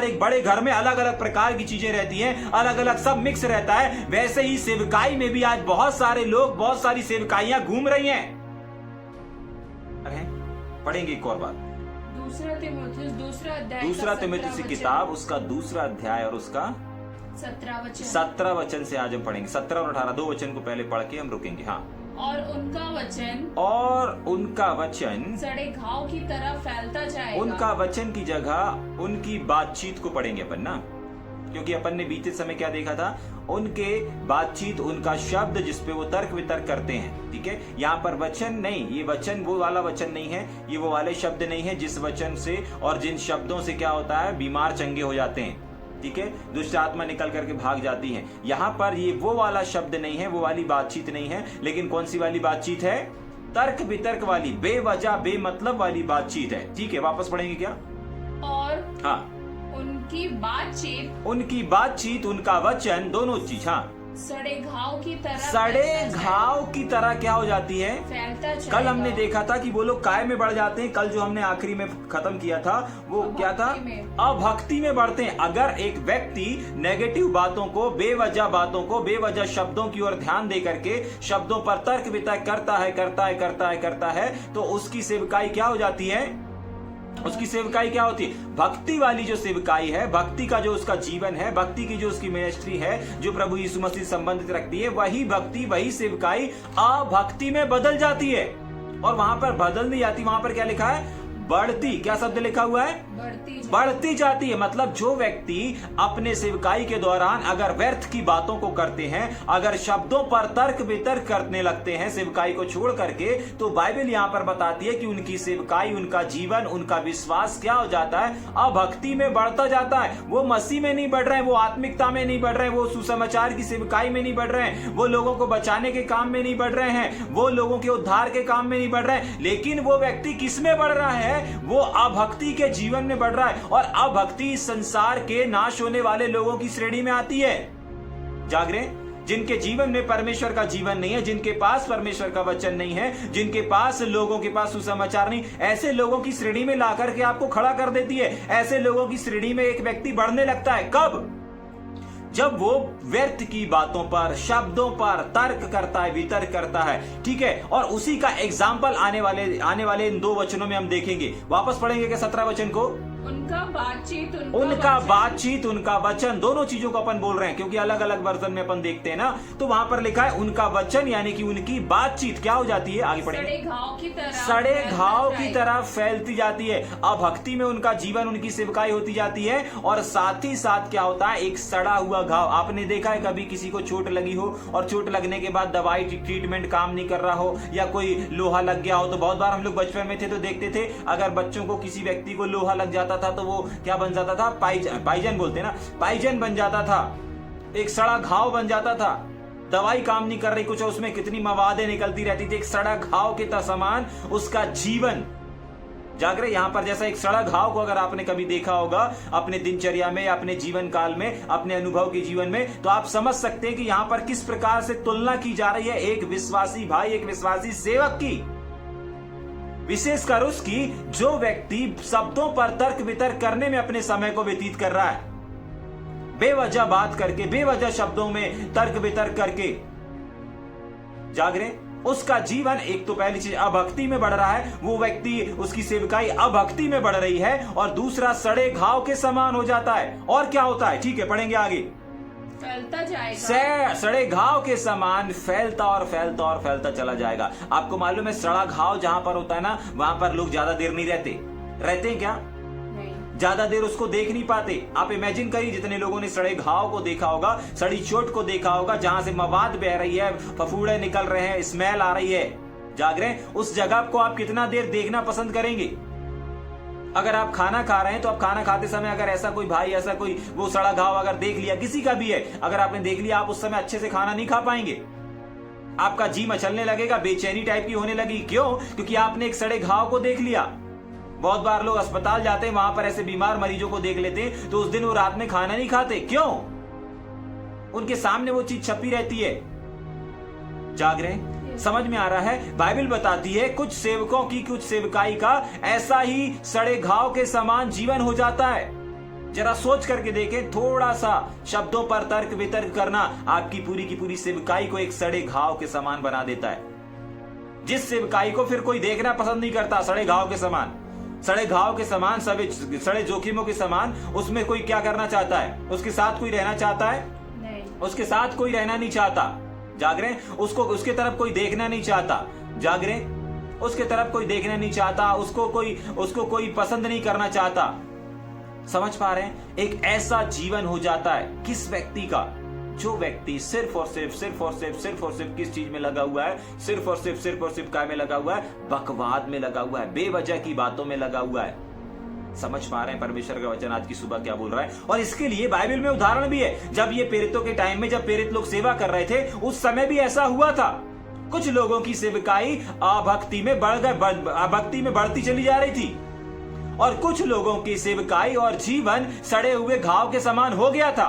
हर एक बड़े घर में अलग अलग प्रकार की चीजें रहती हैं, अलग अलग सब मिक्स रहता है, वैसे ही सेवकाई में भी आज बहुत सारे लोग, बहुत सारी सेवकाइयां घूम रही हैं। अरे पढ़ेंगे एक और बात, दूसरा तिमुथियुस की किताब, उसका दूसरा अध्याय और उसका 17 वचन से आज हम पढ़ेंगे। 17 और 18 दो वचन को पहले पढ़ के हम रुकेंगे। हाँ। और उनका वचन सड़े घाव की तरह फैलता जाएगा। उनका वचन की जगह उनकी बातचीत को पढ़ेंगे अपन ना, क्योंकि अपन ने बीते समय क्या देखा था, उनके बातचीत, उनका शब्द जिसपे वो तर्क वितर्क करते हैं। ठीक है, यहाँ पर वचन नहीं, ये वचन वो वाला वचन नहीं है, ये वो वाले शब्द नहीं है जिस वचन से और जिन शब्दों से क्या होता है, बीमार चंगे हो जाते हैं। ठीक है, दुष्ट आत्मा निकल करके भाग जाती है। यहाँ पर ये वो वाला शब्द नहीं है, वो वाली बातचीत नहीं है, लेकिन कौन सी वाली बातचीत है, तर्क वितर्क वाली, बेवजह बेमतलब वाली बातचीत है। ठीक है, वापस पढ़ेंगे क्या। और हाँ, उनकी बातचीत, उनका वचन, दोनों चीज। हाँ, सड़े घाव की तरह क्या हो जाती है, फैलता जाएगा। कल हमने देखा था कि वो लोग काय में बढ़ जाते हैं। कल जो हमने आखिरी में खत्म किया था वो क्या था, अभक्ति में बढ़ते हैं। अगर एक व्यक्ति नेगेटिव बातों को, बेवजह बातों को, बेवजह शब्दों की ओर ध्यान दे करके शब्दों पर तर्क वितर्क करता है तो उसकी सेवकाई क्या हो जाती है, उसकी सेवकाई क्या होती है, भक्ति वाली जो सेवकाई है, भक्ति का जो उसका जीवन है, भक्ति की जो उसकी मिनिस्ट्री है, जो प्रभु यीशु मसीह संबंधित रखती है, वही भक्ति, वही सेवकाई अभक्ति में बदल जाती है। और वहां पर बदल नहीं जाती, वहां पर क्या लिखा है, बढ़ती, क्या शब्द लिखा हुआ है, बढ़ती जाती है। मतलब जो व्यक्ति अपने सेवकाई के दौरान अगर व्यर्थ की बातों को करते हैं, अगर शब्दों पर तर्क वितर्क करने लगते हैं सेवकाई को छोड़ करके, तो बाइबल यहां पर बताती है कि उनकी सेवकाई, उनका जीवन, उनका विश्वास क्या हो जाता है, अभक्ति में बढ़ता जाता है। वो मसीह में नहीं बढ़ रहे हैं, वो आत्मिकता में नहीं बढ़ रहे हैं, वो सुसमाचार की सेवकाई में नहीं बढ़ रहे हैं, वो लोगों को बचाने के काम में नहीं बढ़ रहे हैं, वो लोगों के उद्धार के काम में नहीं बढ़ रहे हैं, लेकिन वो व्यक्ति किस में बढ़ रहा है, वो अभक्ति के जीवन में बढ़ रहा है। और अभक्ति संसार के नाश होने वाले लोगों की श्रेणी में आती है। जाग रहे, जिनके जीवन में परमेश्वर का जीवन नहीं है, जिनके पास परमेश्वर का वचन नहीं है, जिनके पास लोगों के पास सुसमाचार नहीं, ऐसे लोगों की श्रेणी में लाकर के आपको खड़ा कर देती है। ऐसे लोगों की श्रेणी में एक व्यक्ति बढ़ने लगता है। कब? जब वो व्यर्थ की बातों पर, शब्दों पर तर्क करता है, वितर्क करता है। ठीक है, और उसी का एग्जाम्पल आने वाले इन दो वचनों में हम देखेंगे। वापस पढ़ेंगे क्या 17 वचन को, उनका बातचीत, उनका वचन, दोनों चीजों को अपन बोल रहे हैं क्योंकि अलग अलग वर्जन में अपन देखते हैं ना। तो वहां पर लिखा है उनका वचन, यानी कि उनकी बातचीत क्या हो जाती है, आगे पढ़ेंगे, सड़े घाव की तरह फैलती जाती है। अभक्ति में उनका जीवन, उनकी सेवकाई होती जाती है, और साथ ही साथ क्या होता है, एक सड़ा हुआ घाव। आपने देखा है कभी किसी को चोट लगी हो और चोट लगने के बाद दवाई ट्रीटमेंट काम नहीं कर रहा हो, या कोई लोहा लग गया हो, तो बहुत बार हम लोग बचपन में थे तो देखते थे, अगर बच्चों को किसी व्यक्ति को लोहा लग जाता था तो वो क्या बन जाता था, पाइजन बोलते ना, पाइजन बन जाता था, एक सड़ा घाव बन जाता था। दवाई काम नहीं कर रही, कुछ उसमें कितनी मवादें निकलती रहती थी, एक सड़ा घाव के समान उसका जीवन। जाग रहे, यहां पर जैसा एक सड़ा घाव को अगर आपने कभी देखा होगा अपने दिनचर्या में, अपने जीवन काल में, अपने अनुभव के जीवन में, तो आप समझ सकते हैं कि यहां पर किस प्रकार से तुलना की जा रही है एक विश्वासी भाई, एक विश्वासी सेवक की, विशेषकर उसकी जो व्यक्ति शब्दों पर तर्क वितर्क करने में अपने समय को व्यतीत कर रहा है, बेवजह बात करके, बेवजह शब्दों में तर्क वितर्क करके। जाग रहे, उसका जीवन, एक तो पहली चीज अभक्ति में बढ़ रहा है, वो व्यक्ति, उसकी सेवकाई अभक्ति में बढ़ रही है, और दूसरा सड़े घाव के समान हो जाता है। और क्या होता है, ठीक है पढ़ेंगे आगे, फैलता जाएगा, सड़े घाव के समान फैलता चला जाएगा। आपको मालूम है सड़ा घाव जहां पर होता है ना, वहां पर लोग ज्यादा देर नहीं रहते हैं क्या, ज्यादा देर उसको देख नहीं पाते। आप इमेजिन करिए, जितने लोगों ने सड़े घाव को देखा होगा, सड़ी चोट को देखा होगा, जहां से मवाद बह रही है, फफूड़े निकल रहे हैं, स्मेल आ रही है, जाग रहे हैं, उस जगह को आप कितना देर देखना पसंद करेंगे। अगर आप खाना खा रहे हैं तो आप खाना खाते समय अगर ऐसा कोई भाई, ऐसा कोई वो सड़ा घाव अगर देख लिया, किसी का भी है, अगर आपने देख लिया, आप उस समय अच्छे से खाना नहीं खा पाएंगे, आपका जी मचलने लगेगा, बेचैनी टाइप की होने लगी। क्यों? क्योंकि आपने एक सड़े घाव को देख लिया। बहुत बार लोग अस्पताल जाते हैं, वहां पर ऐसे बीमार मरीजों को देख लेते हैं, तो उस दिन वो रात में खाना नहीं खाते। क्यों? उनके सामने वो चीज छपी रहती है। जाग रहे हैं, समझ में आ रहा है। बाइबल बताती है कुछ सेवकों की, कुछ सेवकाई का ऐसा ही सड़े घाव के समान जीवन हो जाता है। जरा सोच करके देखें, थोड़ा सा शब्दों पर तर्क वितर्क करना आपकी पूरी की पूरी सेवकाई को एक सड़े घाव के समान बना देता है। जिस सेवकाई को फिर कोई देखना पसंद नहीं करता, सड़े घाव के समान, सड़े घाव के समान, सड़े जोखिमों के समान, उसमें कोई क्या करना चाहता है? उसके साथ कोई रहना चाहता है? नहीं। उसके साथ कोई रहना नहीं चाहता। जाग रहे हैं? उसको उसके तरफ कोई देखना नहीं चाहता। जाग रहे हैं? उसके तरफ कोई देखना नहीं चाहता, उसको कोई पसंद नहीं करना चाहता। समझ पा रहे हैं? एक ऐसा जीवन हो जाता है किस व्यक्ति का, जो व्यक्ति सिर्फ और सिर्फ किस चीज में लगा हुआ है? सिर्फ और सिर्फ काय में लगा हुआ है? बकवाद में लगा हुआ है, बेवजह की बातों में लगा हुआ है। समझ पा रहे हैं परमेश्वर का वचन आज की सुबह क्या बोल रहा है? और इसके लिए बाइबल में उदाहरण भी है। जब ये प्रेरितों के टाइम में, जब प्रेरित लोग सेवा कर रहे थे, उस समय भी ऐसा हुआ था। कुछ लोगों की सेवकाई अभक्ति में बढ़ती चली जा रही थी, और कुछ लोगों की सेवकाई और जीवन सड़े हुए घाव के समान हो गया था।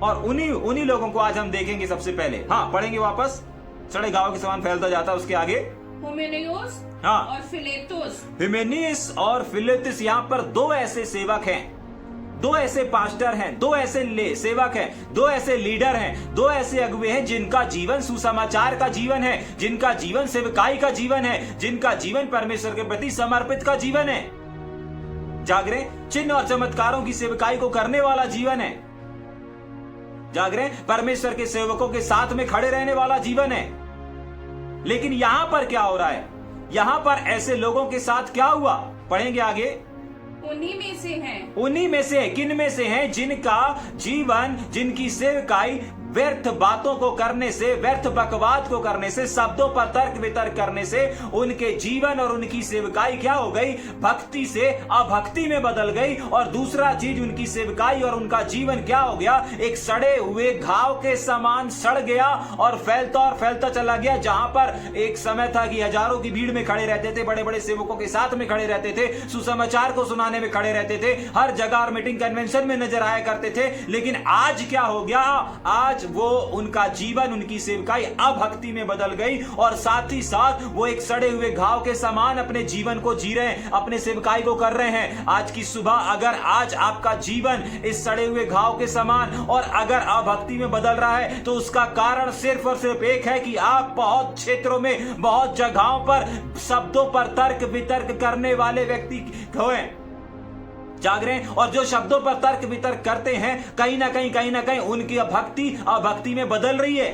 और उन्हीं लोगों को आज हम देखेंगे। सबसे पहले पढ़ेंगे वापस। सड़े घाव के समान फैलता जाता है, उसके आगे हुमेनियुस और फिलेतुस। हिमेनियुस और फिलेतुस, यहाँ पर दो ऐसे सेवक हैं, दो ऐसे पास्टर हैं, दो ऐसे सेवक हैं, दो ऐसे लीडर हैं, दो ऐसे अगुवे हैं जिनका जीवन सुसमाचार का जीवन है, जिनका जीवन सेवकाई का जीवन है, जिनका जीवन परमेश्वर के प्रति समर्पित का जीवन है। जाग रहे? चिन्ह और चमत्कारों की सेवकाई को करने वाला जीवन है। जाग रहे? परमेश्वर के सेवकों के साथ में खड़े रहने वाला जीवन है। लेकिन यहां पर क्या हो रहा है? यहां पर ऐसे लोगों के साथ क्या हुआ? पढ़ेंगे आगे। उन्हीं में से हैं। उन्हीं में से, किन में से हैं? जिनका जीवन, जिनकी सेवकाई व्यर्थ बातों को करने से, व्यर्थ बकवाद को करने से, शब्दों पर तर्क वितर्क करने से उनके जीवन और उनकी सेवकाई क्या हो गई? भक्ति से अभक्ति में बदल गई। और दूसरा चीज, उनकी सेवकाई और उनका जीवन क्या हो गया? एक सड़े हुए घाव के समान सड़ गया और फैलता चला गया। जहां पर एक समय था कि हजारों की भीड़ में खड़े रहते थे, बड़े बड़े सेवकों के साथ में खड़े रहते थे, सुसमाचार को सुनाने में खड़े रहते थे, हर जगह और मीटिंग कन्वेंशन में नजर आया करते थे। लेकिन आज क्या हो गया? आज वो, उनका जीवन, उनकी सेवकाई अभक्ति में बदल गई, और साथ ही साथ वो एक सड़े हुए घाव के समान अपने जीवन को जी रहे हैं, अपने सेवकाई को कर रहे हैं। आज की सुबह अगर आज आपका जीवन इस सड़े हुए घाव के समान और अगर अभक्ति में बदल रहा है, तो उसका कारण सिर्फ और सिर्फ एक है कि आप बहुत क्षेत्रों में, बहुत जगहों पर शब्दों पर तर्क वितर्क करने वाले व्यक्ति हुए। जाग रहे हैं? और जो शब्दों पर तर्क वितर्क करते हैं, कहीं ना कहीं उनकी अभक्ति में बदल रही है।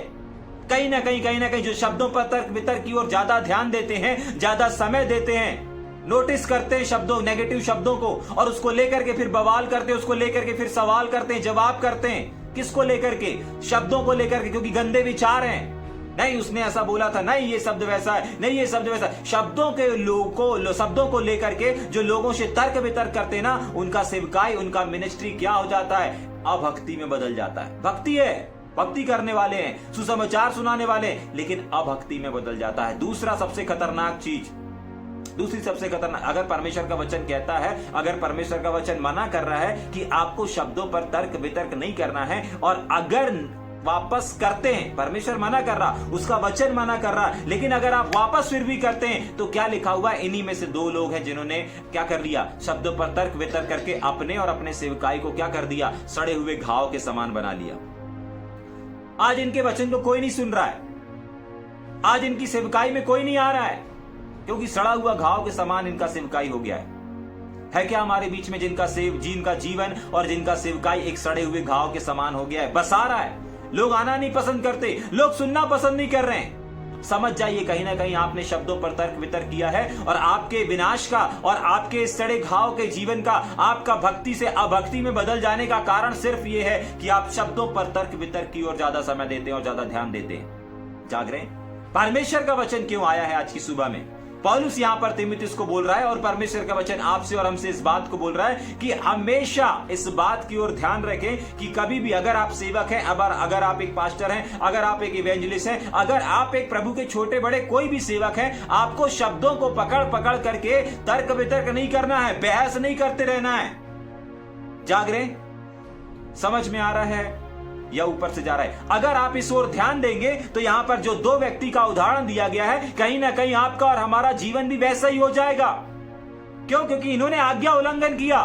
कहीं ना कहीं जो शब्दों पर तर्क वितर्क की ओर ज्यादा ध्यान देते हैं, ज्यादा समय देते हैं, नोटिस करते हैं शब्दों, नेगेटिव शब्दों को, और उसको लेकर के फिर बवाल करते हैं, उसको लेकर के फिर सवाल करते हैं, जवाब करते हैं। किसको लेकर के? शब्दों को लेकर के, क्योंकि गंदे विचार हैं। नहीं, उसने ऐसा बोला था, नहीं ये शब्द वैसा है, नहीं ये शब्द वैसा। शब्दों को लेकर के जो लोगों से तर्क वितर्क करते हैं ना, उनका सेवकाई, उनका मिनिस्ट्री क्या हो जाता है? अभक्ति में बदल जाता है। भक्ति है, भक्ति करने वाले हैं, सुसमाचार सुनाने वाले, लेकिन अभक्ति में बदल जाता है। दूसरी सबसे खतरनाक, अगर परमेश्वर का वचन कहता है, अगर परमेश्वर का वचन मना कर रहा है कि आपको शब्दों पर तर्क वितर्क नहीं करना है, और अगर वापस करते हैं, परमेश्वर मना कर रहा, उसका वचन मना कर रहा, लेकिन अगर आप वापस फिर भी करते हैं, तो क्या लिखा हुआ है? इन्हीं में से दो लोग हैं जिन्होंने क्या कर लिया? शब्दों पर तर्क वितर्क करके अपने और अपने सेवकाई को क्या कर दिया? सड़े हुए घाव के समान बना लिया। आज इनके वचन को कोई नहीं सुन रहा है, आज इनकी सेवकाई में कोई नहीं आ रहा है, क्योंकि सड़ा हुआ घाव के समान इनका सेवकाई हो गया है क्या हमारे बीच में जिनका जीवन और जिनका सेवकाई एक सड़े हुए घाव के समान हो गया है? बस आ रहा है, लोग आना नहीं पसंद करते, लोग सुनना पसंद नहीं कर रहे हैं। समझ जाइए, कहीं ना कहीं आपने शब्दों पर तर्क वितर्क किया है, और आपके विनाश का और आपके सड़े घाव के जीवन का, आपका भक्ति से अभक्ति में बदल जाने का कारण सिर्फ ये है कि आप शब्दों पर तर्क वितर्क की ओर ज्यादा समय देते हैं और ज्यादा ध्यान देते हैं। जाग रहे हैं? परमेश्वर का वचन क्यों आया है आज की सुबह में? पौलुस यहां पर तीमुथियुस को बोल रहा है, और परमेश्वर का वचन आपसे और हमसे इस बात को बोल रहा है कि हमेशा इस बात की ओर ध्यान रखें कि कभी भी अगर आप सेवक हैं, अगर आप एक पास्टर हैं, अगर आप एक इवेंजलिस्ट हैं, अगर आप एक प्रभु के छोटे बड़े कोई भी सेवक हैं, आपको शब्दों को पकड़ करके तर्क वितर्क नहीं करना है, बहस नहीं करते रहना है। जाग रहे? समझ में आ रहा है या ऊपर से जा रहा है? अगर आप इस ओर ध्यान देंगे, तो यहां पर जो दो व्यक्ति का उदाहरण दिया गया है, कहीं ना कहीं आपका और हमारा जीवन भी वैसा ही हो जाएगा। क्यों? क्योंकि इन्होंने आज्ञा उल्लंघन किया।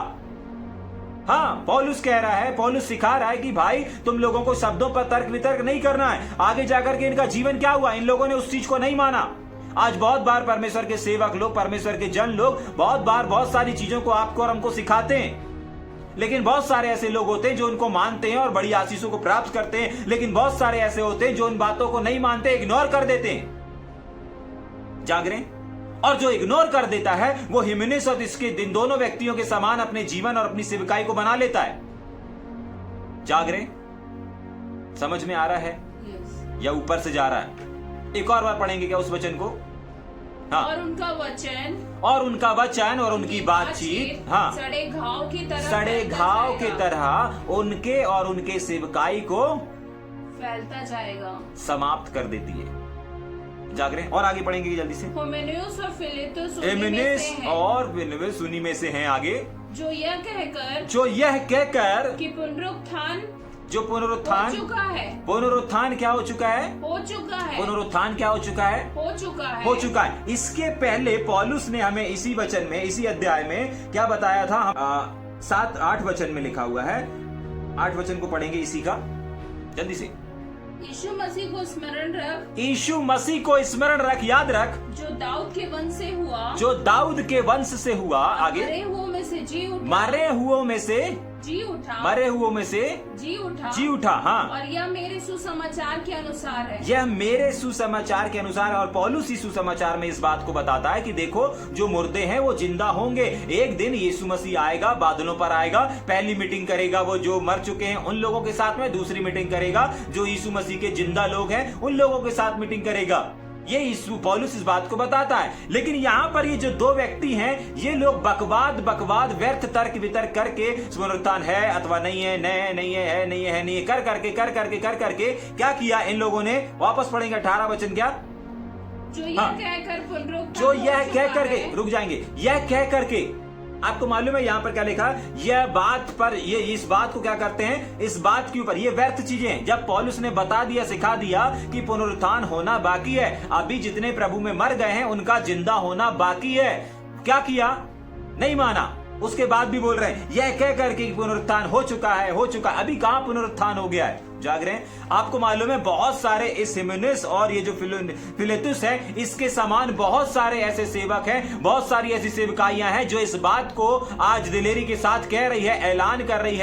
हाँ, पौलुस कह रहा है, पौलुस सिखा रहा है कि भाई तुम लोगों को शब्दों पर तर्क वितर्क नहीं करना है। आगे जाकर के इनका जीवन क्या हुआ, इन लोगों ने उस चीज को नहीं माना। आज बहुत बार परमेश्वर के सेवक लोग, परमेश्वर के जन लोग बहुत बार बहुत सारी चीजों को आपको और हमको सिखाते हैं, लेकिन बहुत सारे ऐसे लोग होते हैं जो उनको मानते हैं और बड़ी आशीषों को प्राप्त करते हैं, लेकिन बहुत सारे ऐसे होते हैं जो उन बातों को नहीं मानते, इग्नोर कर देते हैं। जाग रहे हैं? और जो इग्नोर कर देता है वो हिमेनेस और इसके इन दोनों व्यक्तियों के समान अपने जीवन और अपनी सेवकाई को बना लेता है। जाग रहे? समझ में आ रहा है या ऊपर से जा रहा है? एक और बार पढ़ेंगे क्या उस वचन को? हाँ। और उनका वचन और उनकी बातचीत, हाँ, सड़े घाव की तरह, सड़े घाव की तरह उनके और उनके सेवकाई को फैलता जाएगा, समाप्त कर देती है। जाग रहे हैं? और आगे पढ़ेंगे जल्दी से। हुमेनेयुस और फिलेतुस उन्हीं में हिमेनेस से हैं, और फिलेतुस उन्हीं में से हैं। आगे जो यह कहकर कि पुनरुत्थान जो पुनरुत्थान हो चुका है, पुनरुत्थान क्या हो चुका है? पुनरुत्थान क्या हो चुका है? हो चुका है। इसके पहले पौलुस ने हमें इसी वचन में, इसी अध्याय में क्या बताया था? 7-8 वचन में लिखा हुआ है। 8 वचन को पढ़ेंगे इसी का, जल्दी से। यीशु मसीह को स्मरण रख, यीशु मसीह को स्मरण रख, याद रख, जो दाऊद के वंश से हुआ, जो दाऊद के वंश से हुआ। आगे, मरे हुओं में से जी उठा, मरे हुओं में से जी उठा, मरे हुओं में से जी उठा। हाँ, और यह मेरे सुसमाचार के अनुसार है, यह मेरे सुसमाचार के अनुसार है। और पौलुस ही सुसमाचार में इस बात को बताता है कि देखो, जो मुर्दे हैं वो जिंदा होंगे। एक दिन यीशु मसीह आएगा, बादलों पर आएगा, पहली मीटिंग करेगा वो जो मर चुके हैं उन लोगों के साथ में, दूसरी मीटिंग करेगा जो यीशु मसीह के जिंदा लोग हैं उन लोगों के साथ मीटिंग करेगा। ये यीशु पौलुस इस बात को बताता है। लेकिन यहाँ पर ये जो दो व्यक्ति हैं, ये लोग बकवाद व्यर्थ तर्क वितर्क करके पुनरुत्थान है अथवा नहीं है, नहीं है कर करके क्या किया इन लोगों ने? वापस पढ़ेंगे 18 वचन क्या? जो यह कहकर पुनरुत्थान, जो यह कह करके, रुक जाएंगे, यह कह करके, आपको मालूम है यहाँ पर क्या लिखा? यह बात पर, ये इस बात को क्या करते हैं? इस बात के ऊपर, ये व्यर्थ चीजें हैं। जब पौलुस ने बता दिया, सिखा दिया कि पुनरुत्थान होना बाकी है, अभी जितने प्रभु में मर गए हैं उनका जिंदा होना बाकी है, क्या किया? नहीं माना। उसके बाद भी बोल रहे हैं यह कह करके पुनरुत्थान हो चुका है। अभी कहां पुनरुत्थान हो गया है? जाग रहे हैं? आपको मालूम है बहुत सारे इस हिमेनेस और ये जो फिलेतुस है, इसके समान बहुत सारे ऐसे सेवक हैं, बहुत सारी ऐसी सेवकाइयां हैं जो इस बात को आज दिलेरी के साथ कह रही है, ऐलान कर रही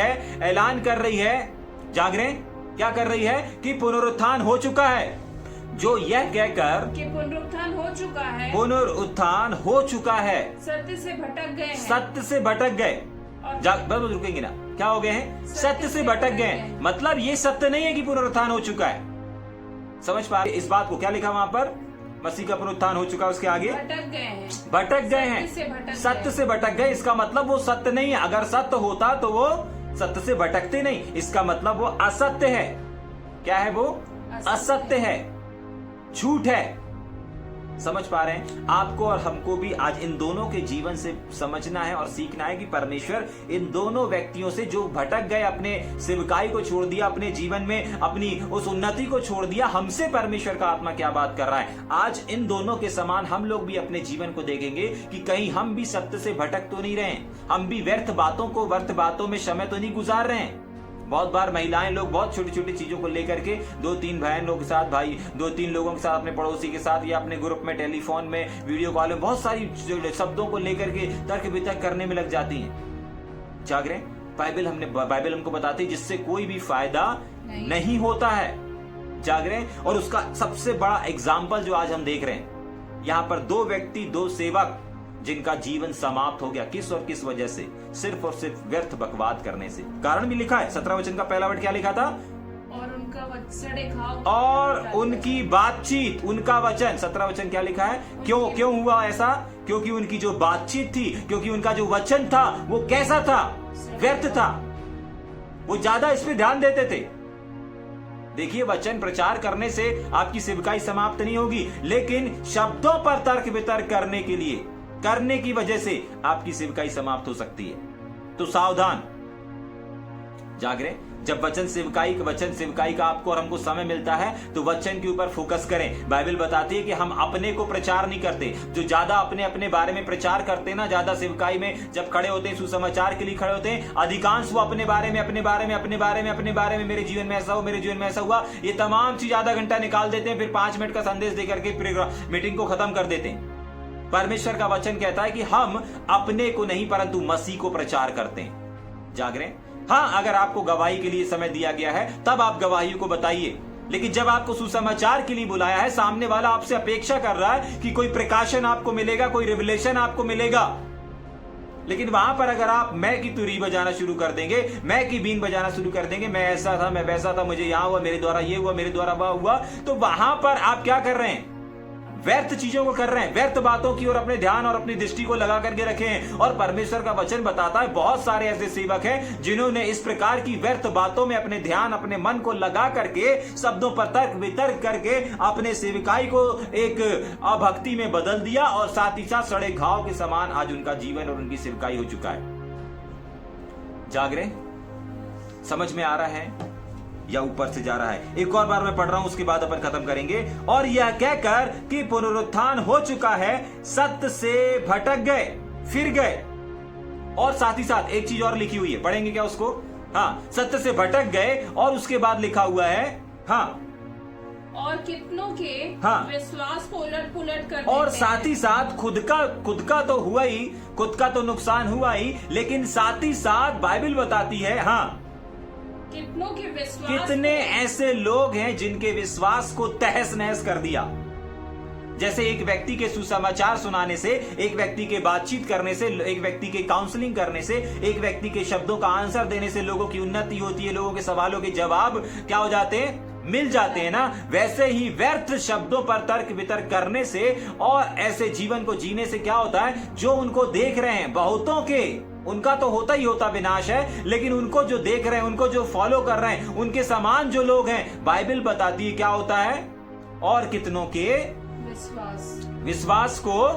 है। जाग रहे हैं? क्या कर रही है? कि पुनरुत्थान हो चुका है। जो यह कहकर कि पुनरुत्थान हो चुका है, सत्य से भटक गए। बस रुकेंगे ना, क्या हो गए हैं? सत्य से भटक गए। मतलब ये सत्य नहीं है कि पुनरुत्थान हो चुका है। समझ पा रहे इस बात को? क्या लिखा वहां पर? मसीह का पुनरुत्थान हो चुका है। उसके आगे भटक गए हैं, सत्य से भटक गए। इसका मतलब वो सत्य नहीं है। अगर सत्य होता तो वो सत्य से भटकते नहीं। इसका मतलब वो असत्य है। क्या है वो? असत्य है, झूठ है। समझ पा रहे हैं? आपको और हमको भी आज इन दोनों के जीवन से समझना है और सीखना है कि परमेश्वर इन दोनों व्यक्तियों से, जो भटक गए, अपने सेवकाई को छोड़ दिया, अपने जीवन में अपनी उस उन्नति को छोड़ दिया, हमसे परमेश्वर का आत्मा क्या बात कर रहा है। आज इन दोनों के समान हम लोग भी अपने जीवन को देखेंगे कि कहीं हम भी सत्य से भटक तो नहीं रहे, हम भी व्यर्थ बातों में समय तो नहीं गुजार रहे हैं। बहुत बार महिलाएं लोग बहुत छोटी छोटी चीजों को लेकर के 2-3 बहन लोगों के साथ, भाई 2-3 लोगों के साथ, अपने पड़ोसी के साथ या अपने ग्रुप में, टेलीफोन में, वीडियो कॉल में बहुत सारी शब्दों को लेकर के तर्क वितर्क करने में लग जाती हैं। जाग रहे? बाइबल हमको बताती है जिससे कोई भी फायदा नहीं होता है। जाग रहे? और उसका सबसे बड़ा एग्जाम्पल जो आज हम देख रहे हैं, यहाँ पर 2 व्यक्ति, 2 सेवक जिनका जीवन समाप्त हो गया। किस और किस वजह से? सिर्फ और सिर्फ व्यर्थ बकवाद करने से। कारण भी लिखा है। 17 वचन का पहला वर्ड क्या लिखा था? और उनकी बातचीत, उनका वचन। 17 वचन क्या लिखा है? क्यों हुआ ऐसा? क्योंकि उनकी जो बातचीत थी, क्योंकि उनका जो वचन था वो कैसा था? व्यर्थ था। वो ज्यादा इस पे ध्यान देते थे। देखिए, वचन प्रचार करने से आपकी सेवकाई समाप्त नहीं होगी, लेकिन शब्दों पर तर्क वितर्क करने की वजह से आपकी सेवकाई समाप्त हो सकती है। तो सावधान। जागरे, जब वचन सेवकाई का आपको और हमको समय मिलता है तो वचन के ऊपर फोकस करें। बाइबल बताती है कि हम अपने को प्रचार नहीं करते। जो ज्यादा अपने बारे में प्रचार करते हैं ना, ज्यादा सेवकाई में जब खड़े होते हैं, सुसमाचार के लिए खड़े होते हैं, अधिकांश वो अपने बारे में मेरे जीवन में ऐसा हुआ, मेरे जीवन में ऐसा हुआ, ये तमाम चीज आधा घंटा निकाल देते हैं, फिर 5 मिनट का संदेश देकर के मीटिंग को खत्म कर देते हैं। परमेश्वर का वचन कहता है कि हम अपने को नहीं परंतु मसीह को प्रचार करते हैं। जागरे, हाँ, अगर आपको गवाही के लिए समय दिया गया है तब आप गवाही को बताइए, लेकिन जब आपको सुसमाचार के लिए बुलाया है, सामने वाला आपसे अपेक्षा कर रहा है कि कोई प्रकाशन आपको मिलेगा, कोई रिवलेशन आपको मिलेगा, लेकिन वहां पर अगर आप मैं की तुरी बजाना शुरू कर देंगे, मैं की बीन बजाना शुरू कर देंगे, मैं ऐसा था, मैं वैसा था, मुझे यहां हुआ, मेरे द्वारा ये हुआ, मेरे द्वारा वह हुआ, तो वहां पर आप क्या कर रहे हैं? व्यर्थ चीजों को कर रहे हैं, व्यर्थ बातों की ओर अपने ध्यान और अपनी दृष्टि को लगा करके रखे हैं। और परमेश्वर का वचन बताता है बहुत सारे ऐसे सेवक हैं जिन्होंने इस प्रकार की व्यर्थ बातों में अपने ध्यान, अपने मन को लगा करके, शब्दों पर तर्क वितर्क करके अपने सेविकाई को एक अभक्ति में बदल दिया, और साथ ही साथ सड़े घाव के समान आज उनका जीवन और उनकी सेविकाई हो चुका है। जागरे, समझ में आ रहा है या ऊपर से जा रहा है? एक और बार मैं पढ़ रहा हूं, उसके बाद अपन खत्म करेंगे। और यह कहकर कि पुनरुत्थान हो चुका है, सत्य से भटक गए, फिर गए। और साथ ही साथ एक चीज और लिखी हुई है, पढ़ेंगे क्या उसको? हाँ, सत्य से भटक गए, और उसके बाद लिखा हुआ है, हाँ, और कितनों के हाँ, विश्वास को उलट पुलट कर और देते साथ ही साथ खुद का तो हुआ ही, खुद का तो नुकसान हुआ ही, लेकिन साथ ही साथ बाइबल बताती है, हाँ, कितनों के विश्वास, कितने ऐसे लोग हैं जिनके विश्वास को तहस नहस कर दिया। जैसे एक व्यक्ति के सुसमाचार सुनाने से, एक व्यक्ति के बातचीत करने से, एक व्यक्ति के काउंसलिंग करने से, एक व्यक्ति के शब्दों का आंसर देने से लोगों की उन्नति होती है, लोगों के सवालों के जवाब क्या हो जाते हैं? मिल जाते हैं ना। वैसे ही व्यर्थ शब्दों पर तर्क वितर्क करने से और ऐसे जीवन को जीने से क्या होता है? जो उनको देख रहे हैं, बहुतों के उनका तो होता ही होता विनाश है, लेकिन उनको जो देख रहे हैं, उनको जो फॉलो कर रहे हैं, उनके समान जो लोग हैं, बाइबल बताती है क्या होता है? और कितनों के विश्वास को,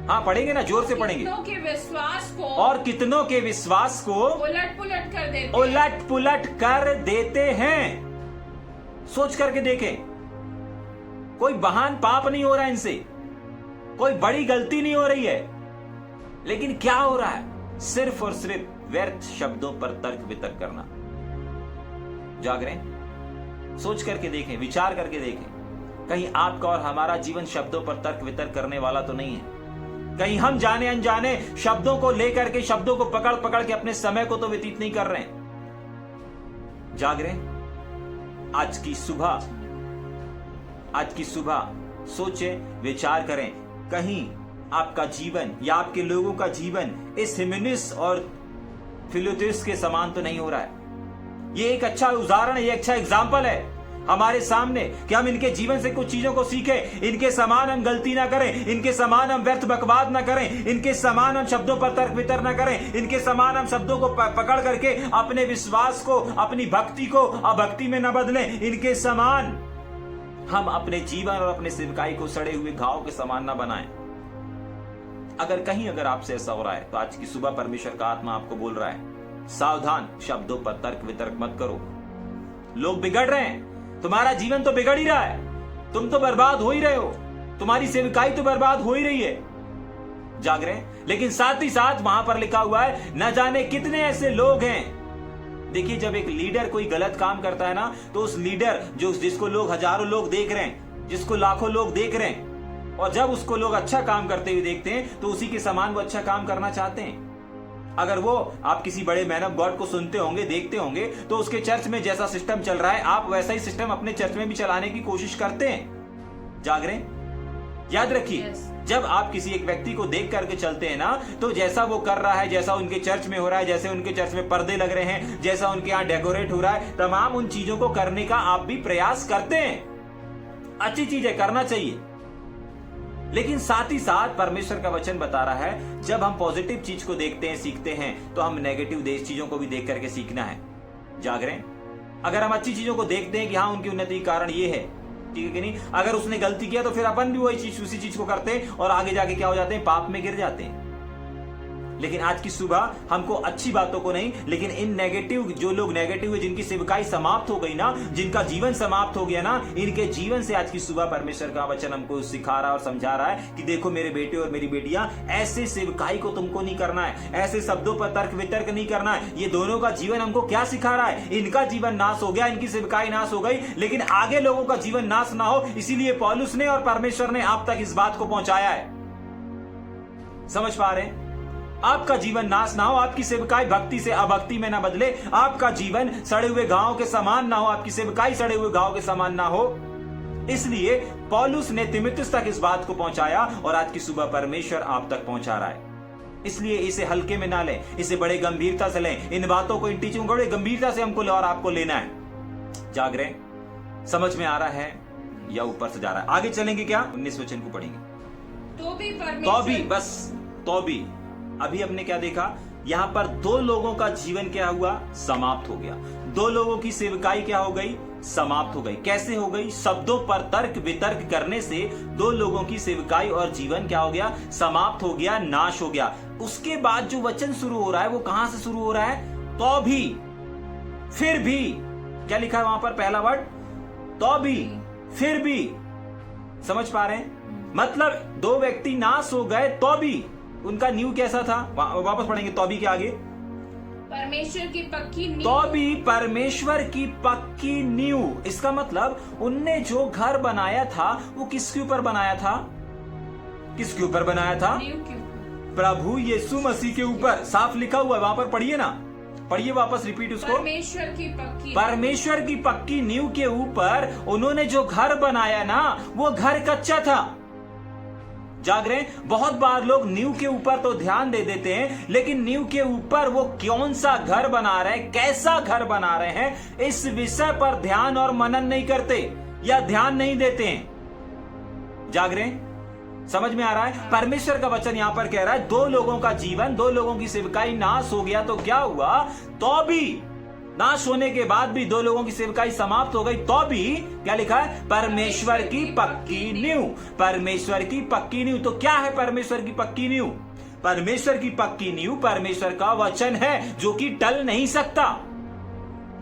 हाँ पढ़ेंगे ना, जोर से पढ़ेंगे। कितनों के विश्वास को, और कितनों के विश्वास को उलट पुलट कर देते हैं। सोच करके देखें, कोई महान पाप नहीं हो रहा है इनसे, कोई बड़ी गलती नहीं हो रही है, लेकिन क्या हो रहा है? सिर्फ और सिर्फ व्यर्थ शब्दों पर तर्क वितर्क करना। जाग रहे हैं? सोच करके देखें, विचार करके देखें, कहीं आपका और हमारा जीवन शब्दों पर तर्क वितर्क करने वाला तो नहीं है? कहीं हम जाने अनजाने शब्दों को लेकर के, शब्दों को पकड़ पकड़ के अपने समय को तो व्यतीत नहीं कर रहे हैं? जाग रहे हैं? आज की सुबह सोचें, विचार करें, कहीं आपका जीवन या आपके लोगों का जीवन इस हिमेनिस और फिलोथेउस के समान तो नहीं हो रहा है। ये एक अच्छा उदाहरण है, ये अच्छा एग्जाम्पल है हमारे सामने कि हम इनके जीवन से कुछ चीजों को सीखें। इनके समान हम गलती ना करें, इनके समान हम व्यर्थ बकवाद ना करें, इनके समान हम शब्दों पर तर्क वितर्क ना करें, इनके समान हम शब्दों को पकड़ करके अपने विश्वास को, अपनी भक्ति को अभक्ति में न बदलें। इनके समान हम अपने जीवन और अपने सेवकाई को सड़े हुए घाव के समान ना बनाएं। अगर आपसे ऐसा हो रहा है तो आज की सुबह परमेश्वर का आत्मा आपको बोल रहा है, सावधान, शब्दों पर तर्क वितर्क मत करो। लोग बिगड़ रहे हैं, तुम्हारा जीवन तो बिगड़ ही रहा है, तुम तो बर्बाद हो ही रहे हो, तुम्हारी सेवकाई तो बर्बाद हो ही रही है। जाग रहे हैं? लेकिन साथ ही साथ वहां पर लिखा हुआ है, न जाने कितने ऐसे लोग हैं। देखिए, जब एक लीडर कोई गलत काम करता है ना, तो उस लीडर जिसको लोग हजारों लोग देख रहे हैं, जिसको लाखों लोग देख रहे हैं, और जब उसको लोग अच्छा काम करते हुए देखते हैं तो उसी के समान वो अच्छा काम करना चाहते हैं। अगर वो आप किसी बड़े मैन ऑफ गॉड को सुनते होंगे, देखते होंगे, तो उसके चर्च में जैसा सिस्टम चल रहा है, आप वैसा ही सिस्टम अपने चर्च में भी चलाने की कोशिश करते हैं। जाग रहे हैं? याद रखिए, जब आप किसी एक व्यक्ति को देख करके चलते हैं ना, तो जैसा वो कर रहा है, जैसा उनके चर्च में हो रहा है, जैसे उनके चर्च में पर्दे लग रहे हैं, जैसा उनके यहाँ डेकोरेट हो रहा है, तमाम उन चीजों को करने का आप भी प्रयास करते हैं। अच्छी चीज है, करना चाहिए। लेकिन साथ ही साथ परमेश्वर का वचन बता रहा है, जब हम पॉजिटिव चीज को देखते हैं, सीखते हैं, तो हम नेगेटिव चीजों को भी देख करके सीखना है। जाग रहे हैं? अगर हम अच्छी चीजों को देखते हैं कि हाँ, उनकी उन्नति का कारण ये है, ठीक है कि नहीं? अगर उसने गलती किया तो फिर अपन भी वही चीज, उसी चीज को करते हैं और आगे जाके क्या हो जाते हैं? पाप में गिर जाते हैं। लेकिन आज की सुबह हमको अच्छी बातों को नहीं, लेकिन इन नेगेटिव, जो लोग नेगेटिव है, जिनकी सेवकाई समाप्त हो गई ना, जिनका जीवन समाप्त हो गया ना, इनके जीवन से आज की सुबह परमेश्वर का वचन हमको सिखा रहा है और समझा रहा है कि देखो मेरे बेटे और मेरी बेटियां, ऐसे सेवकाई को तुमको नहीं करना है, ऐसे शब्दों पर तर्क वितर्क नहीं करना है। ये दोनों का जीवन हमको क्या सिखा रहा है? इनका जीवन नाश हो गया, इनकी सेवकाई नाश हो गई, लेकिन आगे लोगों का जीवन नाश ना हो, इसीलिए पौलुस ने और परमेश्वर ने आप तक इस बात को पहुंचाया है। समझ पा रहे हैं? आपका जीवन नाश ना हो, आपकी सेवकाई भक्ति से अभक्ति में ना बदले, आपका जीवन सड़े हुए घावों के समान ना हो, आपकी सेवकाई सड़े हुए घावों के समान ना हो। इसलिए पौलुस ने तीमुथियुस तक इस बात को पहुंचाया और आज की सुबह परमेश्वर आप तक पहुंचा रहा है। इसलिए इसे हल्के में ना लें, इसे बड़े गंभीरता से लें। इन बातों को, इन टीचिंग को बड़े गंभीरता से हमको और आपको लेना है। जाग रहे? समझ में आ रहा है या ऊपर से जा रहा है? आगे चलेंगे क्या? 19 वचन को पढ़ेंगे। तो भी अभी हमने क्या देखा? यहां पर दो लोगों का जीवन क्या हुआ? समाप्त हो गया। दो लोगों की सेवकाई क्या हो गई? समाप्त हो गई। कैसे हो गई? शब्दों पर तर्क वितर्क करने से दो लोगों की सेवकाई और जीवन क्या हो गया? समाप्त हो गया, नाश हो गया। उसके बाद जो वचन शुरू हो रहा है वो कहां से शुरू हो रहा है? तो भी, फिर भी। क्या लिखा है वहां पर? पहला वर्ड तो भी, फिर भी। समझ पा रहे हैं? मतलब दो व्यक्ति नाश हो गए तो भी उनका न्यू कैसा था? वापस पढ़ेंगे तो भी के आगे। परमेश्वर की पक्की नींव। तो भी परमेश्वर की पक्की नींव। इसका मतलब उनने जो घर बनाया था वो किसके ऊपर बनाया था? किसके ऊपर बनाया था? नींव के ऊपर। प्रभु यीशु मसीह के ऊपर। साफ लिखा हुआ है वहां पर, पढ़िए ना, पढ़िए वापस, रिपीट उसको। परमेश्वर की पक्की नींव के ऊपर उन्होंने जो घर बनाया ना, वो घर कच्चा था। जाग रहे हैं? बहुत बार लोग नींव के ऊपर तो ध्यान दे देते हैं, लेकिन नींव के ऊपर वो कौन सा घर बना रहे हैं, कैसा घर बना रहे हैं, इस विषय पर ध्यान और मनन नहीं करते या ध्यान नहीं देते हैं। जाग रहे हैं? समझ में आ रहा है? परमेश्वर का वचन यहां पर कह रहा है दो लोगों का जीवन, दो लोगों की सेवकाई नाश हो गया तो क्या हुआ? तो भी नाश होने के बाद भी दो लोगों की सेवकाई समाप्त हो गई तो भी क्या लिखा है? परमेश्वर की पक्की नींव। परमेश्वर की पक्की नींव। तो क्या है परमेश्वर की पक्की नींव? परमेश्वर की पक्की नींव परमेश्वर का वचन है, जो कि टल नहीं सकता।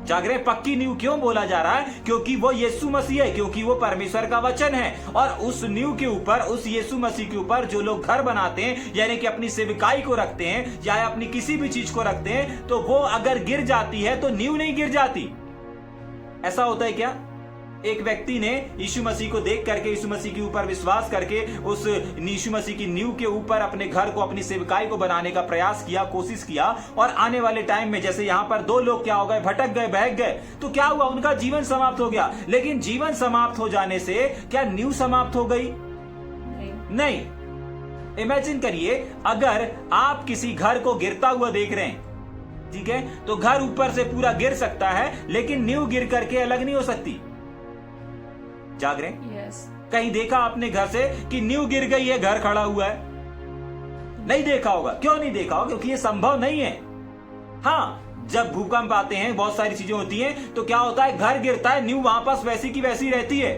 जाग रहे? पक्की नींव क्यों बोला जा रहा है? क्योंकि वो यीशु मसीह है, क्योंकि वो परमेश्वर का वचन है। और उस नींव के ऊपर, उस यीशु मसीह के ऊपर जो लोग घर बनाते हैं, यानी कि अपनी सेवकाई को रखते हैं या अपनी किसी भी चीज को रखते हैं, तो वो अगर गिर जाती है तो नींव नहीं गिर जाती। ऐसा होता है क्या? एक व्यक्ति ने यीशु मसीह को देख करके, यीशु मसीह के ऊपर विश्वास करके, उस यीशु मसीह की नींव के ऊपर अपने घर को, अपनी सेवकाई को बनाने का प्रयास किया, कोशिश किया, और आने वाले टाइम में जैसे यहाँ पर दो लोग क्या हो गए? भटक गए, बहक गए, तो क्या हुआ? उनका जीवन समाप्त हो गया। लेकिन जीवन समाप्त हो जाने से क्या नींव समाप्त हो गई? नहीं। इमेजिन करिए, अगर आप किसी घर को गिरता हुआ देख रहे हैं, ठीक है, तो घर ऊपर से पूरा गिर सकता है, लेकिन नींव गिर करके अलग नहीं हो सकती। जाग रहे? yes. कहीं देखा आपने घर से कि नींव गिर गई है, घर खड़ा हुआ है? नहीं देखा होगा। क्यों नहीं देखा होगा? क्योंकि ये संभव नहीं है। हाँ, जब भूकंप आते हैं, बहुत सारी चीजें होती हैं, तो क्या होता है? घर गिरता है, नींव वहां पास वैसी की वैसी रहती है।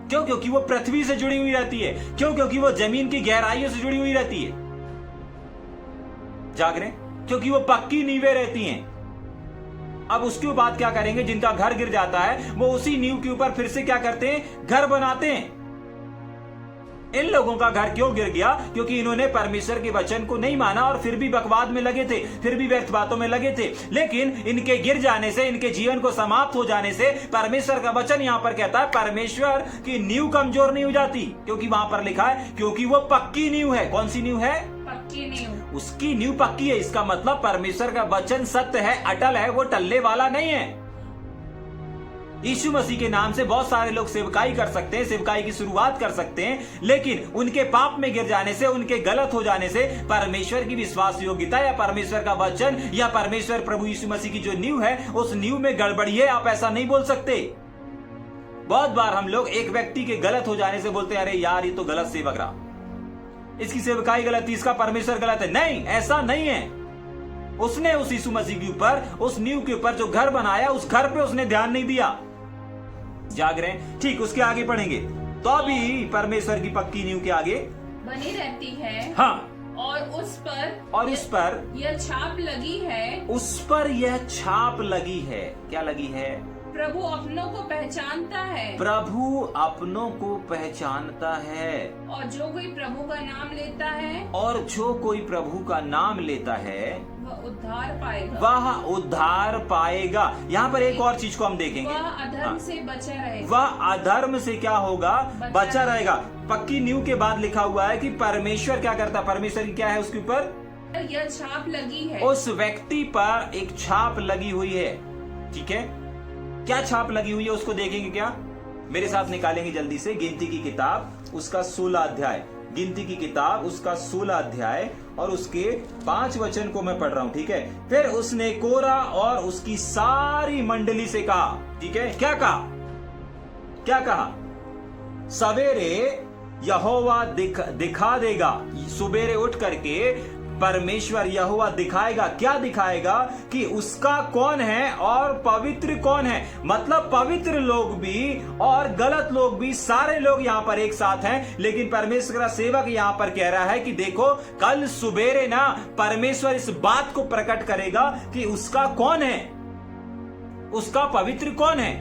क्यों? क्योंकि वो पृथ्वी से जुड़ी हुई रहती है। क्यों? क्योंकि वो जमीन की गहराइयों से जुड़ी हुई रहती है। जाग रहे? क्योंकि वो पक्की नींवें रहती हैं। अब उसके बाद क्या करेंगे? जिनका घर गिर जाता है वो उसी नींव के ऊपर फिर से क्या करते हैं? घर बनाते हैं। इन लोगों का घर क्यों गिर गया? क्योंकि इन्होंने परमेश्वर के वचन को नहीं माना और फिर भी बकवाद में लगे थे, फिर भी व्यर्थ बातों में लगे थे। लेकिन इनके गिर जाने से, इनके जीवन को समाप्त हो जाने से, परमेश्वर का वचन यहां पर कहता है परमेश्वर की नींव कमजोर नहीं हो जाती, क्योंकि वहां पर लिखा है क्योंकि वो पक्की नींव है। कौन सी नींव है? पक्की नींव। उसकी नींव पक्की है। इसका मतलब परमेश्वर का वचन सत्य है, अटल है, वो टलने वाला नहीं है। यीशु मसीह के नाम से बहुत सारे लोग सेवकाई कर सकते हैं, सेवकाई की शुरुआत कर सकते हैं, लेकिन उनके पाप में गिर जाने से, उनके गलत हो जाने से परमेश्वर की विश्वास योग्यता या परमेश्वर का वचन या परमेश्वर प्रभु यीशु मसीह की जो नींव है, उस नींव में गड़बड़ी है। आप ऐसा नहीं बोल सकते। बहुत बार हम लोग एक व्यक्ति के गलत हो जाने से बोलते हैं अरे यार ये तो गलत सेवक रहा, इसकी सेवकाई गलत थी, इसका परमेश्वर गलत है। नहीं, ऐसा नहीं है। उसने उस यीशु मसीह के ऊपर, उस नींव के ऊपर जो घर बनाया, उस घर पे उसने ध्यान नहीं दिया। जाग रहे हैं? ठीक, उसके आगे पढ़ेंगे। तो भी परमेश्वर की पक्की नींव के आगे बनी रहती है। हाँ, और उस पर यह छाप लगी है, उस पर यह छाप लगी है। क्या लगी है? प्रभु अपनों को पहचानता है, प्रभु अपनों को पहचानता है। और जो कोई प्रभु का नाम लेता है, और जो कोई प्रभु का नाम लेता है वह उद्धार पाएगा, वह उद्धार पाएगा। यहाँ पर एक और चीज को हम देखेंगे, वह अधर्म से बचा रहेगा, वह अधर्म से क्या होगा? बचा रहेगा। पक्की नींव के बाद लिखा हुआ है कि परमेश्वर क्या करता है? परमेश्वर की क्या है उसके ऊपर? यह छाप लगी है। उस व्यक्ति पर एक छाप लगी हुई है। ठीक है, क्या छाप लगी हुई है उसको देखेंगे क्या? मेरे साथ निकालेंगे जल्दी से गिनती की किताब उसका 16 अध्याय, गिनती की किताब उसका 16 अध्याय और उसके 5 वचन को मैं पढ़ रहा हूं। ठीक है, फिर उसने कोरा और उसकी सारी मंडली से कहा। ठीक है, क्या कहा? क्या कहा? सवेरे यहोवा दिखा देगा। सुबेरे उठ करके परमेश्वर यहोवा दिखाएगा। क्या दिखाएगा? कि उसका कौन है और पवित्र कौन है। मतलब पवित्र लोग भी और गलत लोग भी, सारे लोग यहां पर एक साथ हैं। लेकिन परमेश्वर का सेवक यहां पर कह रहा है कि देखो कल सुबेरे ना परमेश्वर इस बात को प्रकट करेगा कि उसका कौन है, उसका पवित्र कौन है।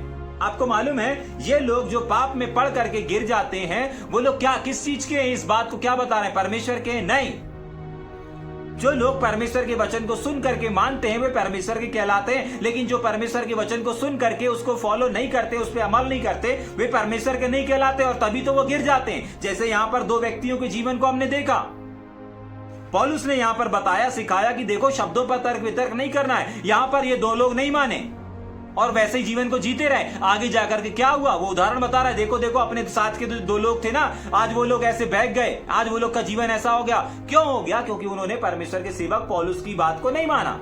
आपको मालूम है ये लोग जो पाप में पड़ करके गिर जाते हैं वो लोग क्या, किस चीज के हैं? इस बात को क्या बता रहे हैं? परमेश्वर के? नहीं। जो लोग परमेश्वर के वचन को सुन करके मानते हैं वे परमेश्वर के कहलाते हैं। लेकिन जो परमेश्वर के वचन को सुन करके उसको फॉलो नहीं करते, उस पर अमल नहीं करते, वे परमेश्वर के नहीं कहलाते और तभी तो वो गिर जाते हैं। जैसे यहां पर 2 व्यक्तियों के जीवन को हमने देखा। पौलुस ने यहां पर बताया, सिखाया कि देखो शब्दों पर तर्क वितर्क नहीं करना है। यहां पर ये 2 लोग नहीं माने और वैसे ही जीवन को जीते रहे। आगे जाकर के क्या हुआ वो उदाहरण बता रहा है। देखो देखो अपने साथ के 2 लोग थे ना, आज वो लोग ऐसे बह गए, आज वो लोग का जीवन ऐसा हो गया। क्यों हो गया? क्योंकि उन्होंने परमेश्वर के सेवक पौलुस की बात को नहीं माना।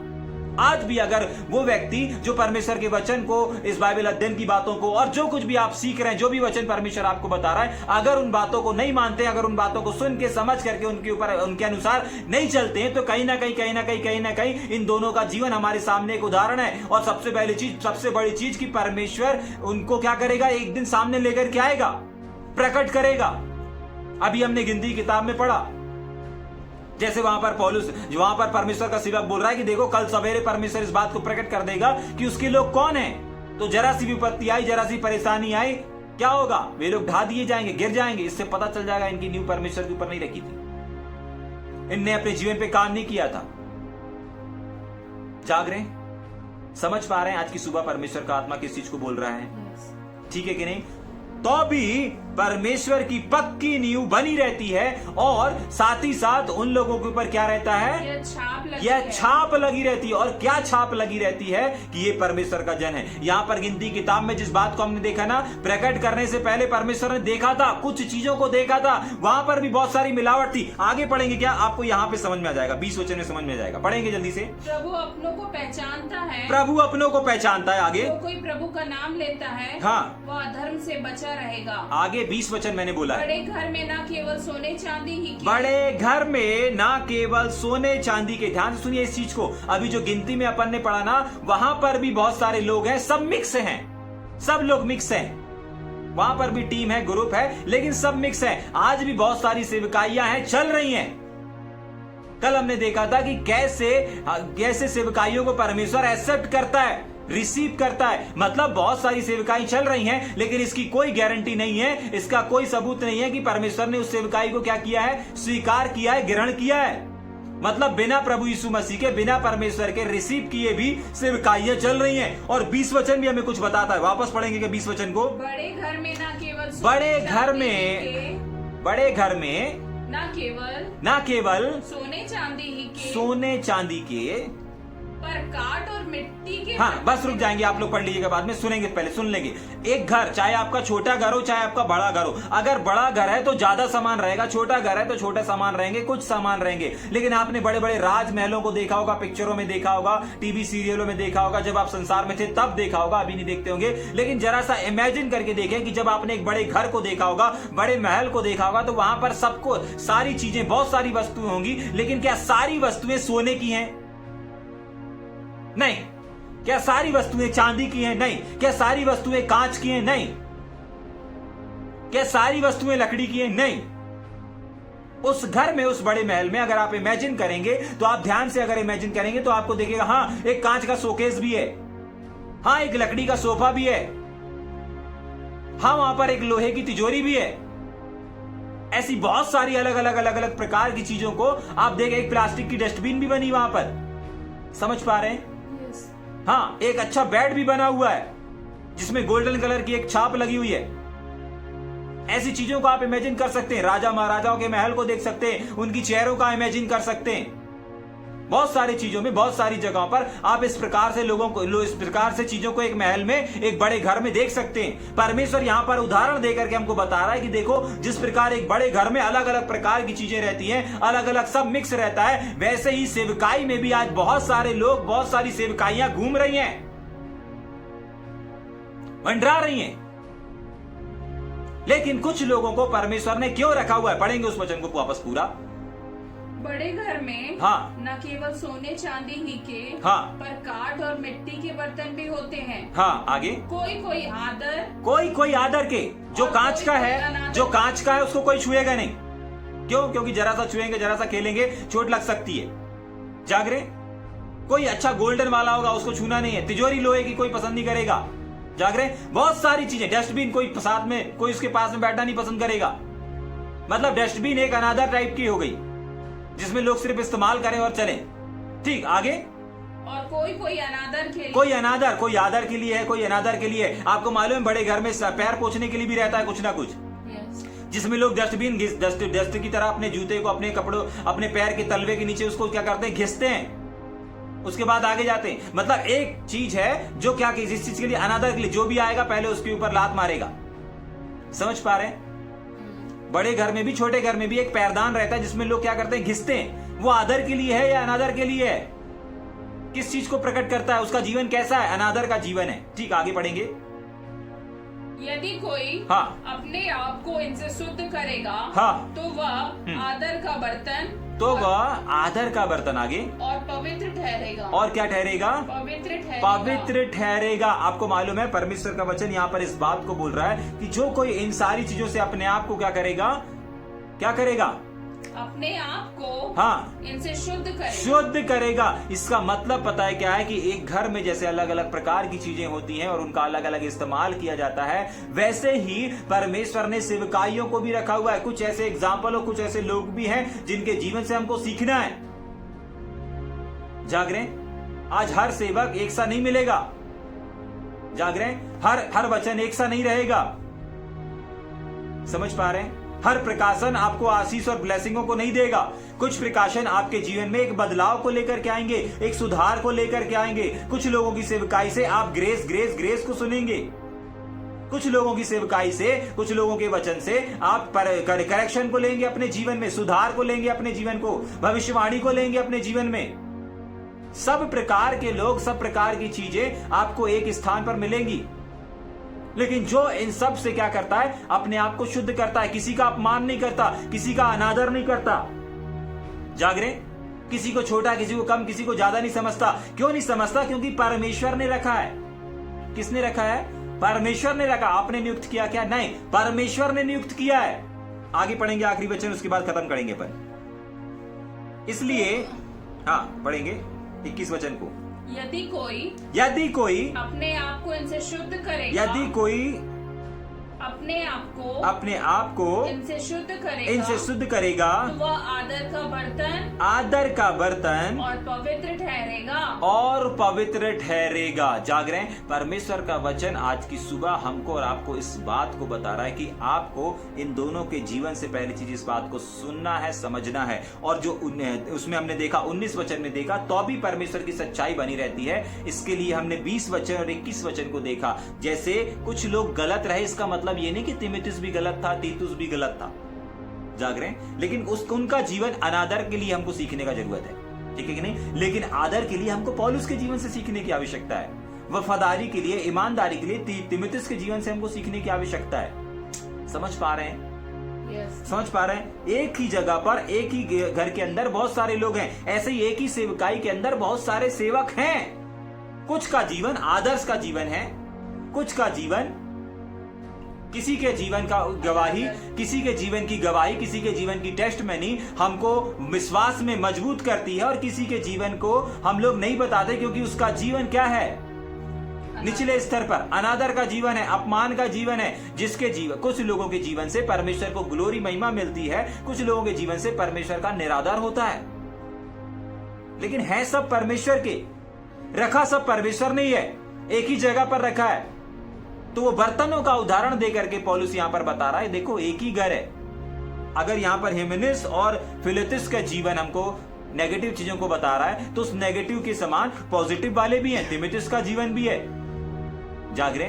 आज भी अगर वो व्यक्ति जो परमेश्वर के वचन को, इस बाइबल अध्ययन की बातों को और जो कुछ भी आप सीख रहे हैं, जो भी वचन परमेश्वर आपको बता रहा है, अगर उन बातों को नहीं मानते, अगर उन बातों को सुन के समझ करके उनके ऊपर उनके अनुसार नहीं चलते हैं, तो कहीं ना कहीं इन दोनों का जीवन हमारे सामने एक उदाहरण है। और सबसे पहली चीज, सबसे बड़ी चीज कि परमेश्वर उनको क्या करेगा? एक दिन सामने लेकर के आएगा, प्रकट करेगा। अभी हमने गिनती किताब में पढ़ा, जैसे वहां पर पौलुस, वहां पर परमेश्वर का सेवक बोल रहा है कि देखो कल सवेरे परमेश्वर इस बात को प्रकट कर देगा कि उसके लोग कौन हैं। तो जरा सी विपत्ति आई, जरा सी परेशानी आई, क्या होगा? वे लोग ढा दिए जाएंगे, गिर जाएंगे। इससे पता चल जाएगा इनकी नींव परमेश्वर के ऊपर नहीं रखी थी, इनने अपने जीवन पे काम नहीं किया था। जाग रहे, समझ पा रहे हैं आज की सुबह परमेश्वर का आत्मा किस चीज को बोल रहा है? ठीक है कि नहीं? तो भी परमेश्वर की पक्की नींव बनी रहती है और साथ ही साथ उन लोगों के ऊपर क्या रहता है? यह छाप लगी रहती है। और क्या छाप लगी रहती है? कि ये परमेश्वर का जन है। यहां पर गिनती किताब में जिस बात को हमने देखा ना, प्रकट करने से पहले परमेश्वर ने देखा था, कुछ चीजों को देखा था, वहां पर भी बहुत सारी मिलावट थी। आगे पढ़ेंगे क्या, आपको यहां पे समझ में आ जाएगा, 20 वचन में समझ में आ जाएगा। पढ़ेंगे जल्दी से। प्रभु अपनों को पहचानता है, प्रभु अपनों को पहचानता है। आगे जो कोई प्रभु का नाम लेता है, हाँ, वह अधर्म से बचा रहेगा। आगे 20 वचन मैंने बोला है। बड़े घर में ना केवल सोने चांदी ही की, बड़े घर में ना केवल सोने चांदी के। ध्यान से सुनिए इस चीज को। अभी जो गिनती में अपन ने पढ़ा ना, वहां पर भी बहुत सारे लोग हैं, सब मिक्स हैं, सब लोग मिक्स हैं। वहां पर भी टीम है, ग्रुप है, लेकिन सब मिक्स है। आज भी बहुत सारी सेवकाइयां हैं, चल रही हैं। कल हमने देखा था कि कैसे सेवकाइयों को परमेश्वर एक्सेप्ट करता है, रिसीव करता है। मतलब बहुत सारी सेवकाई चल रही हैं, लेकिन इसकी कोई गारंटी नहीं है, इसका कोई सबूत नहीं है कि परमेश्वर ने उस सेवकाई को क्या किया है? स्वीकार किया है, ग्रहण किया है। मतलब बिना प्रभु यीशु मसीह के, बिना परमेश्वर के रिसीव किए भी सेवकाइयां चल रही हैं। और 20 वचन भी हमें कुछ बताता है। वापस पढ़ेंगे क्या 20 वचन को? बड़े घर में ना केवल बड़े घर में ना केवल सोने चांदी के पर काट और मिट्टी के। हाँ, बस रुक जाएंगे, आप लोग पढ़ लीजिएगा, बाद में सुनेंगे, पहले सुन लेंगे। एक घर, चाहे आपका छोटा घर हो चाहे आपका बड़ा घर हो, अगर बड़ा घर है तो ज्यादा सामान रहेगा, छोटा घर है तो छोटा सामान रहेंगे, कुछ सामान रहेंगे। लेकिन आपने बड़े बड़े राजमहलों को देखा होगा, पिक्चरों में देखा होगा, टीवी सीरियलों में देखा होगा, जब आप संसार में थे तब देखा होगा, अभी नहीं देखते होंगे। लेकिन जरा सा इमेजिन करके देखें कि जब आपने एक बड़े घर को देखा होगा, बड़े महल को देखा होगा, तो वहां पर सबको सारी चीजें, बहुत सारी वस्तुएं होंगी, लेकिन क्या सारी वस्तुएं सोने की हैं? नहीं। क्या सारी वस्तुएं चांदी की हैं? नहीं। क्या सारी वस्तुएं कांच की हैं? नहीं। क्या सारी वस्तुएं लकड़ी की हैं? नहीं। उस घर में, उस बड़े महल में अगर आप इमेजिन करेंगे तो आप ध्यान से अगर इमेजिन करेंगे तो आपको देखेगा हाँ एक कांच का शोकेस भी है, हाँ एक लकड़ी का सोफा भी है, हाँ वहां पर एक लोहे की तिजोरी भी है। ऐसी बहुत सारी अलग अलग प्रकार की चीजों को आप देखें। एक प्लास्टिक की डस्टबिन भी बनी वहां पर, समझ पा रहे हैं? Yes. हाँ एक अच्छा बेड भी बना हुआ है जिसमें गोल्डन कलर की एक छाप लगी हुई है। ऐसी चीजों को आप इमेजिन कर सकते हैं। राजा महाराजाओं के महल को देख सकते हैं, उनकी चेहरों का इमेजिन कर सकते हैं। बहुत सारी चीजों में, बहुत सारी जगहों पर आप इस प्रकार से लोगों को, इस प्रकार से चीजों को एक महल में, एक बड़े घर में देख सकते हैं। परमेश्वर यहां पर उदाहरण देकर के हमको बता रहा है कि देखो जिस प्रकार एक बड़े घर में अलग अलग प्रकार की चीजें रहती हैं, अलग अलग सब मिक्स रहता है, वैसे ही सेवकाई में भी आज बहुत सारे लोग, बहुत सारी सेवकाइयां घूम रही हैं, मंडरा रही हैं। लेकिन कुछ लोगों को परमेश्वर ने क्यों रखा हुआ है? पढ़ेंगे उस वचन को वापस पूरा। बड़े घर में हाँ। न केवल सोने चांदी ही के, हाँ। पर काठ और मिट्टी के बर्तन भी होते हैं। हाँ आगे। कोई कोई आदर, कोई आदर के। जो और कांच कोई का कोई है, अनादर। जो कांच का है उसको कोई छुएगा नहीं। क्यों? क्योंकि जरा सा छुएंगे, जरा सा खेलेंगे, चोट लग सकती है। जागरे। कोई अच्छा गोल्डन वाला होगा उसको छूना नहीं है। तिजोरी लोहे की कोई पसंद नहीं करेगा। जागरे। बहुत सारी चीजें, डस्टबिन कोई साथ में, कोई उसके पास में बैठना नहीं पसंद करेगा। मतलब डस्टबिन एक अनादर टाइप की हो गई जिसमें लोग सिर्फ इस्तेमाल करें और चलें। ठीक, आगे। और कोई कोई अनादर के लिए, कोई अनादर, कोई आदर के लिए है, कोई अनादर के लिए है। आपको मालूम है बड़े घर में पैर पोछने के लिए भी रहता है कुछ ना कुछ, Yes. जिसमें लोग डस्टबिन डस्ट की तरह अपने जूते को, अपने कपड़ों, अपने पैर के तलवे के नीचे उसको क्या करते हैं, घिसते हैं, उसके बाद आगे जाते हैं। मतलब एक चीज है जो क्या, जिस चीज के लिए अनादर के लिए जो भी आएगा पहले उसके ऊपर लात मारेगा। समझ पा रहे हैं? बड़े घर में भी, छोटे घर में भी एक पैरदान रहता है जिसमें लोग क्या करते हैं, घिसते हैं। वो आदर के लिए है या अनादर के लिए है? किस चीज को प्रकट करता है? उसका जीवन कैसा है? अनादर का जीवन है। ठीक, आगे पढ़ेंगे। यदि कोई हाँ। अपने आप को इनसे शुद्ध करेगा, हाँ। तो वह आदर का बर्तन, तो वह आदर का बर्तन, आगे, और पवित्र ठहरेगा। और क्या ठहरेगा? पवित्र ठहरेगा। पवित्र ठहरेगा। आपको मालूम है परमेश्वर का वचन यहाँ पर इस बात को बोल रहा है कि जो कोई इन सारी चीजों से अपने आप को क्या करेगा, क्या करेगा, अपने आप को हाँ, इनसे शुद्ध करेगा। शुद्ध करेगा। इसका मतलब पता है क्या है कि एक घर में जैसे अलग अलग प्रकार की चीजें होती हैं और उनका अलग अलग इस्तेमाल किया जाता है, वैसे ही परमेश्वर ने सेवकाइयों को भी रखा हुआ है। कुछ ऐसे एग्जाम्पल और कुछ ऐसे लोग भी हैं जिनके जीवन से हमको सीखना है। जाग रहे? आज हर सेवक एक सा नहीं मिलेगा। जाग रहे? हर वचन एक सा नहीं रहेगा। समझ पा रहे हैं? हर प्रकाशन आपको आशीष और ब्लेसिंगों को नहीं देगा। कुछ प्रकाशन आपके जीवन में एक बदलाव को लेकर के आएंगे, एक सुधार को लेकर के आएंगे। कुछ लोगों की सेवकाई से आप ग्रेस ग्रेस ग्रेस को सुनेंगे। कुछ लोगों की सेवकाई से, कुछ लोगों के वचन से आप करेक्शन को लेंगे अपने जीवन में, सुधार को लेंगे अपने जीवन को, भविष्यवाणी को लेंगे अपने जीवन में। सब प्रकार के लोग, सब प्रकार की चीजें आपको एक स्थान पर मिलेंगी। लेकिन जो इन सब से क्या करता है, अपने आप को शुद्ध करता है, किसी का अपमान नहीं करता, किसी का अनादर नहीं करता। जाग रहे? किसी को छोटा, किसी को कम, किसी को ज्यादा नहीं समझता। क्यों नहीं समझता? क्योंकि परमेश्वर ने रखा है। किसने रखा है? परमेश्वर ने रखा। आपने नियुक्त किया क्या? नहीं, परमेश्वर ने नियुक्त किया है। आगे पढ़ेंगे आखिरी वचन, उसके बाद खत्म करेंगे पर। इसलिए हाँ, पढ़ेंगे 21 वचन को। यदि कोई अपने आप को इनसे शुद्ध करेगा, यदि कोई अपने आप को इनसे शुद्ध करेगा, तो वह आदर का बर्तन और पवित्र ठहरेगा। जाग रहे हैं? परमेश्वर का वचन आज की सुबह हमको और आपको इस बात को बता रहा है कि आपको इन दोनों के जीवन से पहली चीज इस बात को सुनना है, समझना है। और जो उसमें हमने देखा, 19 वचन में देखा, तो भी परमेश्वर की सच्चाई बनी रहती है। इसके लिए हमने 20 वचन और 21 वचन को देखा। जैसे कुछ लोग गलत रहे, इसका मतलब ये नहीं कि तीमुथियुस भी गलत था, तीतुस भी गलत था। जाग रहे हैं? लेकिन उनका जीवन अनादर के लिए हमको सीखने का जरूरत है, ठीक है कि नहीं? लेकिन आदर के लिए हमको पौलुस के जीवन से सीखने की आवश्यकता है। वफादारी के लिए, ईमानदारी के लिए तीमुथियुस के जीवन से हमको सीखने की आवश्यकता है। समझ पा रहे हैं? Yes. समझ पा रहे हैं? एक ही जगह पर, एक ही घर के अंदर बहुत सारे लोग हैं। ऐसे ही एक ही सेवकाई के अंदर बहुत सारे सेवक हैं। कुछ का जीवन आदर्श का जीवन है, कुछ का जीवन किसी के जीवन का गवाही, किसी के जीवन की गवाही, किसी के जीवन की टेस्टमनी हमको विश्वास में मजबूत करती है, और किसी के जीवन को हम लोग नहीं बताते क्योंकि उसका जीवन क्या है, निचले स्तर पर अनादर का जीवन है, अपमान का जीवन है। जिसके जीवन, कुछ लोगों के जीवन से परमेश्वर को ग्लोरी महिमा मिलती है, कुछ लोगों के जीवन से परमेश्वर का निरादर होता है, लेकिन है सब परमेश्वर के, रखा सब परमेश्वर नहीं है, एक ही जगह पर रखा है। तो वो बर्तनों का उदाहरण देकर के पौलुस यहां पर बता रहा है, देखो एक ही घर है। अगर यहां पर हिमेनेस और फिलेतुस का जीवन हमको नेगेटिव चीजों को बता रहा है, तो उस नेगेटिव के समान पॉजिटिव वाले भी हैं। तीमुथियुस का जीवन भी है, जाग रहे,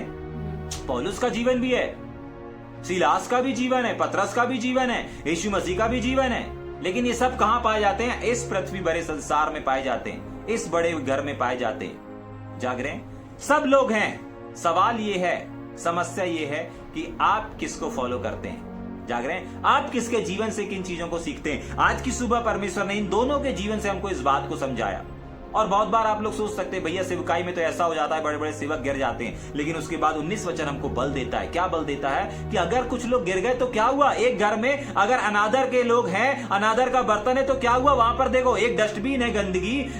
पौलुस का जीवन भी है, सीलास का भी जीवन है, पतरस का भी जीवन है, यीशु मसीह का भी जीवन है। लेकिन ये सब कहां पाए जाते हैं? इस पृथ्वी भरे संसार में पाए जाते हैं, इस बड़े घर में पाए जाते हैं। जाग रहे, सब लोग हैं। सवाल ये है, समस्या ये है कि आप किसको फॉलो करते हैं। जाग रहे हैं, आप किसके जीवन से किन चीजों को सीखते हैं। आज की सुबह परमेश्वर ने इन दोनों के जीवन से हमको इस बात को समझाया। और बहुत बार आप लोग सोच सकते हैं, भैया सेवकाई में तो ऐसा हो जाता है, बड़े बड़े सेवक गिर जाते हैं, लेकिन उसके बाद 19 वचन हमको बल देता है। क्या बल देता है? कि अगर कुछ लोग गिर गए तो क्या हुआ? एक घर में अगर अनादर के लोग हैं, अनादर का बर्तन है, तो क्या हुआ? वहां पर देखो एक डस्टबिन है,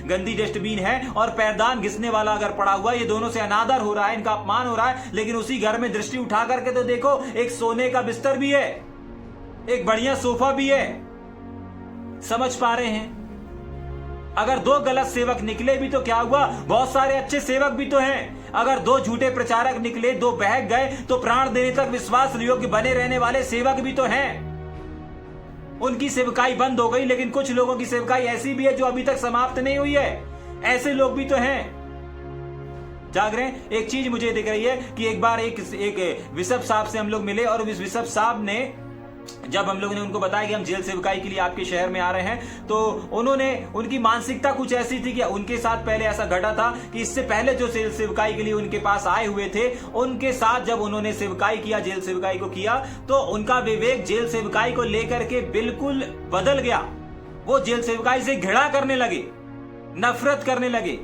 गंदी डस्टबिन है, और पैरदान घिसने वाला अगर पड़ा हुआ, ये दोनों से अनादर हो रहा है, इनका अपमान हो रहा है। लेकिन उसी घर में दृष्टि उठा करके तो देखो, एक सोने का बिस्तर भी है, एक बढ़िया सोफा भी है। समझ पा रहे हैं? अगर दो गलत सेवक निकले भी तो क्या हुआ? बहुत सारे अच्छे सेवक भी तो हैं। अगर दो झूठे प्रचारक निकले, दो बहक गए, तो प्राण देने तक विश्वास योग्य बने रहने वाले सेवक भी तो हैं। उनकी सेवकाई बंद हो गई, लेकिन कुछ लोगों की सेवकाई ऐसी भी है जो अभी तक समाप्त नहीं हुई है। ऐसे लोग भी तो हैं। जाग रहे हैं? एक चीज मुझे दिख रही है कि एक बार एक बिशप साहब से हम लोग मिले, और इस बिशप साहब ने, जब हम लोगों ने उनको बताया कि हम जेल सेवकाई के लिए आपके शहर में आ रहे हैं, तो उन्होंने, उनकी मानसिकता कुछ ऐसी थी कि उनके साथ पहले ऐसा घटा था कि इससे पहले जो जेल सेवकाई के लिए उनके पास आए हुए थे, उनके साथ जब उन्होंने सेवकाई किया, जेल सेवकाई को किया, तो उनका विवेक जेल सेवकाई को लेकर के बिल्कुल बदल गया। वो जेल सेवकाई से घृणा करने लगे, नफरत करने लगे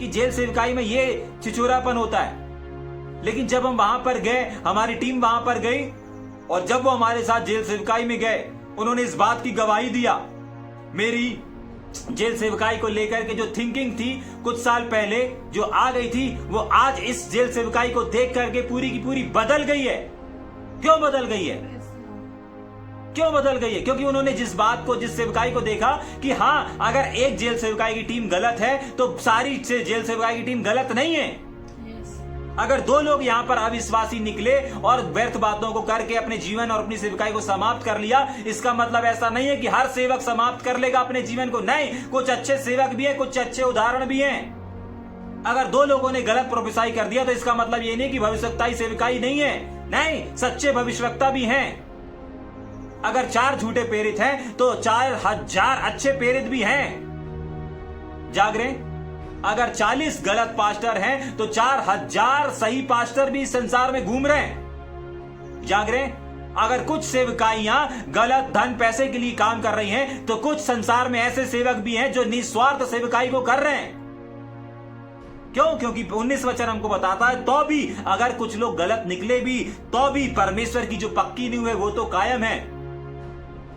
कि जेल सेवकाई में ये छिछोरापन होता है। लेकिन जब हम वहां पर गए, हमारी टीम वहां पर गई, और जब वो हमारे साथ जेल सेवकाई में गए, उन्होंने इस बात की गवाही दिया। मेरी जेल सेवकाई को लेकर के जो थिंकिंग थी कुछ साल पहले जो आ गई थी, वो आज इस जेल सेवकाई को देख करके पूरी की पूरी बदल गई है। क्यों बदल गई है? क्यों बदल गई है? क्योंकि उन्होंने जिस बात को, जिस सेवकाई को देखा कि हाँ, अगर एक जेल सेवकाई की टीम गलत है तो सारी जेल सेवकाई की टीम गलत नहीं है। अगर दो लोग यहां पर अविश्वासी निकले और व्यर्थ बातों को करके अपने जीवन और अपनी सेवकाई को समाप्त कर लिया, इसका मतलब ऐसा नहीं है कि हर सेवक समाप्त कर लेगा अपने जीवन को। नहीं, कुछ अच्छे सेवक भी हैं, कुछ अच्छे उदाहरण भी हैं। अगर दो लोगों ने गलत प्रोफेसाई कर दिया तो इसका मतलब ये नहीं कि भविष्यवक्ताई सेवकाई नहीं है। नहीं, सच्चे भविष्यवक्ता भी हैं। अगर 4 झूठे प्रेरित हैं तो 4000 अच्छे प्रेरित भी हैं। जाग रहे? अगर 40 गलत पास्टर हैं तो 4000 सही पास्टर भी इस संसार में घूम रहे हैं। जाग रहे? अगर कुछ सेवकाइयां गलत धन पैसे के लिए काम कर रही हैं, तो कुछ संसार में ऐसे सेवक भी हैं जो निस्वार्थ सेवकाई को कर रहे हैं। क्यों? क्योंकि 19 वचन हमको बताता है, तो भी अगर कुछ लोग गलत निकले भी, तो भी परमेश्वर की जो पक्की नींव है वो तो कायम है।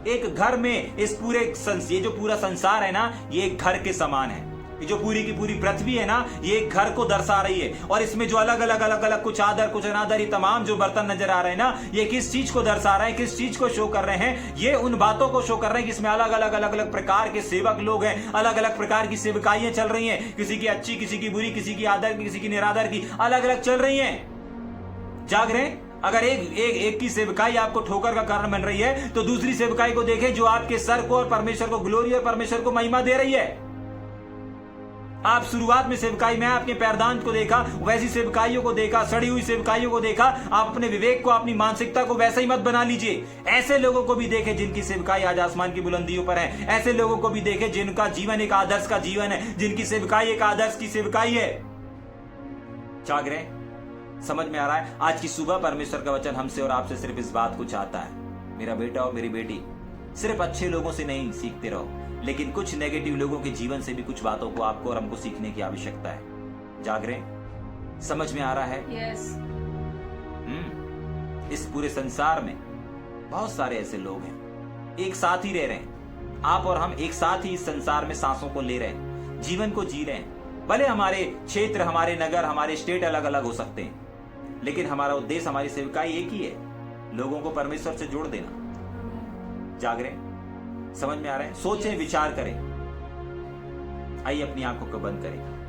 एक घर में इस पूरे ये जो पूरा संसार है ना, ये एक घर के समान है। जो पूरी की पूरी पृथ्वी है ना, ये एक घर को दर्शा रही है। और इसमें जो अलग अलग कुछ आदर कुछ अनादर, ये तमाम जो बर्तन नजर आ रहे हैं ना, ये किस चीज को दर्शा रहे हैं, किस चीज को शो कर रहे हैं? ये उन बातों को शो कर रहे हैं कि इसमें अलग अलग प्रकार के सेवक लोग हैं, अलग अलग प्रकार की सेवकाइयां चल रही हैं। किसी की अच्छी, किसी की बुरी, किसी की आदर की, किसी की निरादर की, अलग अलग चल रही हैं। जाग रहे हैं? अगर एक की सेवकाई आपको ठोकर का कारण बन रही है, तो दूसरी सेवकाई को देखें जो आपके सर को और परमेश्वर को ग्लोरी और परमेश्वर को महिमा दे रही है। आप शुरुआत में सेवकाई में आपके पैरदान को देखा, वैसी सेवकाइयों को देखा, सड़ी हुई सेवकाइयों को देखा। आप अपने विवेक को, अपनी मानसिकता को वैसा ही मत बना लीजिए। ऐसे लोगों को भी देखे जिनकी सेवकाई आज आसमान की बुलंदियों पर है। ऐसे लोगों को भी देखे जिनका जीवन एक आदर्श का जीवन है, जिनकी सेवकाई एक आदर्श की सेवकाई है। जाग रहे? समझ में आ रहा है? आज की सुबह परमेश्वर का वचन हमसे और आपसे सिर्फ इस बात को चाहता है, मेरा बेटा और मेरी बेटी, सिर्फ अच्छे लोगों से नहीं सीखते रहो, लेकिन कुछ नेगेटिव लोगों के जीवन से भी कुछ बातों को आपको और हमको सीखने की आवश्यकता है। जाग रहे? समझ में आ रहा है? यस। इस पूरे संसार में बहुत सारे ऐसे लोग हैं, एक साथ ही रह रहे हैं। आप और हम एक साथ ही इस संसार में सांसों को ले रहे हैं, जीवन को जी रहे हैं। भले हमारे क्षेत्र, हमारे नगर, हमारे स्टेट अलग अलग हो सकते हैं, लेकिन हमारा उद्देश्य, हमारी सेवकाई एक ही है, लोगों को परमेश्वर से जोड़ देना। जाग रहे हैं? समझ में आ रहे हैं? सोचें, विचार करें। आइए अपनी आंखों को बंद करें।